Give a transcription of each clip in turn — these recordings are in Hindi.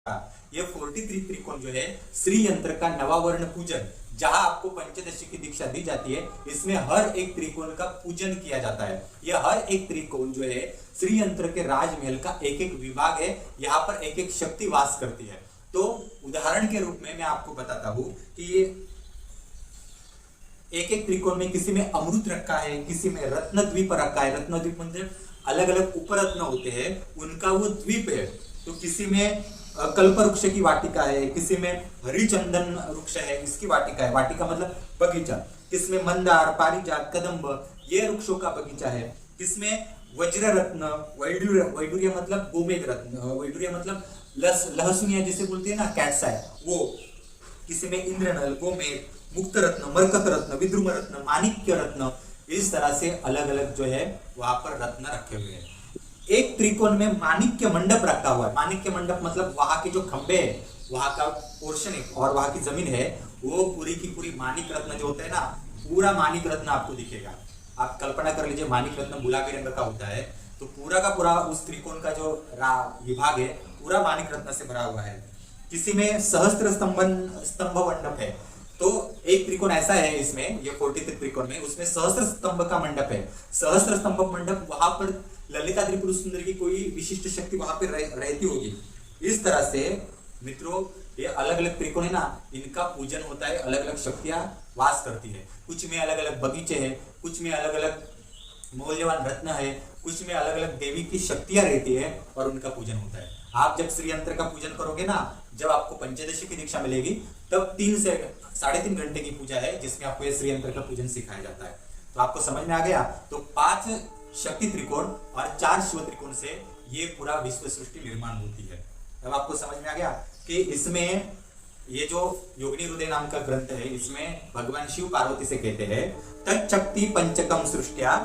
ये 43 त्रिकोण जो है श्री यंत्र का नवावर्ण पूजन, जहां आपको पंचदशी की दीक्षा दी जाती है, इसमें हर एक त्रिकोण का पूजन किया जाता है। यह हर एक त्रिकोण जो है श्री यंत्र के राजमहल का एक एक विभाग है। यहाँ पर एक एक शक्ति वास करती है। तो उदाहरण के रूप में मैं आपको बताता हूं कि ये एक एक त्रिकोण में किसी में अमृत रखा है, किसी में रत्न द्वीप रखा है। रत्न द्वीप मतलब अलग अलग उपरत्न होते हैं, उनका वो द्वीप है। तो किसी में कल्प वृक्ष की वाटिका है, किसी में हरिचंदन वृक्ष है, इसकी वाटिका है। वाटिका मतलब बगीचा। किसमें मंदार, पारिजात, कदम्ब, ये वृक्षों का बगीचा है। किसमें वज्र रत्न, वैडूर्य मतलब गोमेद रत्न, वैडूर्य मतलब लहसुनिया जिसे बोलते हैं ना, कैट्स है वो। किसी में इंद्रनल, गोमेद, मुक्त रत्न, मरकत रत्न, विद्रुम रत्न, माणिक्य रत्न, इस तरह से अलग अलग जो है वहां पर रत्न रखे हुए हैं। एक त्रिकोण में माणिक्य मंडप रखा हुआ है। माणिक्य मंडप मतलब वहां के जो खंबे है, वहां का पोर्शन है और वहां की जमीन है, वो पूरी की पूरी माणिक रत्न जो होता है ना, पूरा माणिक रत्न आपको दिखेगा। आप कल्पना कर लीजिए माणिक रत्न गुलाबी रंग का होता है, तो पूरा का पूरा उस त्रिकोण का जो विभाग है पूरा माणिक रत्न से भरा हुआ है। किसी में सहस्त्र स्तंभ मंडप है, तो एक त्रिकोण ऐसा है इसमें, ये 43 त्रिकोण में, उसमें सहस्त्र स्तंभ का मंडप है। सहस्त्र स्तंभ मंडप, वहां पर ललिता त्रिपुर सुंदरी की कोई विशिष्ट शक्ति वहां पर रहती होगी। इस तरह से मित्रों ये अलग अलग त्रिकोण है ना, इनका पूजन होता है, अलग अलग शक्तियां वास करती है। कुछ में अलग अलग बगीचे हैं, कुछ में अलग अलग मूल्यवान रत्न है, कुछ में अलग अलग देवी की शक्तियां रहती है और उनका पूजन होता है। आप जब श्री यंत्र का पूजन करोगे ना, जब आपको पंचदशी की दीक्षा मिलेगी, तब 3 से 3.5 घंटे की पूजा है, जिसमें आपको ये श्री यंत्र का पूजन सिखाया जाता है। तो आपको समझ में आ गया। तो 5 शक्ति त्रिकोण और 4 शिव त्रिकोण से ये पूरा विश्व सृष्टि निर्माण होती है। अब आपको समझ में आ गया कि इसमें ये जो योगिनी हृदय नाम का ग्रंथ है, इसमें भगवान शिव पार्वती से कहते हैं, तच्चक्ति पंचकम सृष्टिया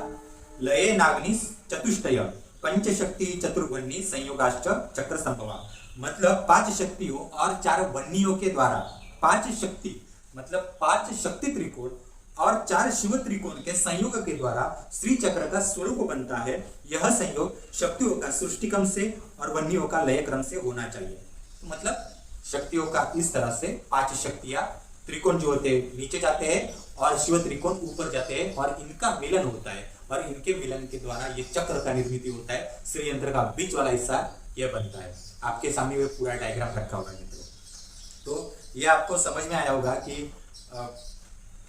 लये नाग्नि चतुष्टय पंचशक्ति चतुर्वन्नी संयोगाश्च चक्र संभवा। मतलब 5 शक्तियों और 4 वन्नियों के द्वारा, 5 शक्ति मतलब 5 शक्ति त्रिकोण और 4 शिव त्रिकोण के संयोग के द्वारा श्री चक्र का स्वरूप बनता है। यह संयोग शक्तियों का सृष्टि क्रम से और वन्नियों का लय क्रम से होना चाहिए। तो मतलब शक्तियों का इस तरह से 5 शक्तियां, त्रिकोण जो होते हैं नीचे जाते हैं और शिव त्रिकोण ऊपर जाते हैं और इनका मिलन होता है और इनके मिलन के द्वारा ये चक्र का निर्मित होता है। श्री यंत्र का बीच वाला हिस्सा यह बनता है। आपके सामने वो पूरा डायग्राम रखा होगा मित्रों। तो ये आपको समझ में आया होगा कि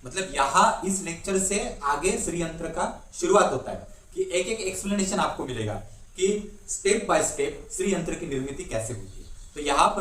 मतलब यहाँ इस लेक्चर से आगे श्री यंत्र का शुरुआत होता है कि एक एक एक्सप्लेनेशन आपको मिलेगा कि स्टेप बाय स्टेप श्री यंत्र की निर्मित कैसे होती है। तो यहाँ पर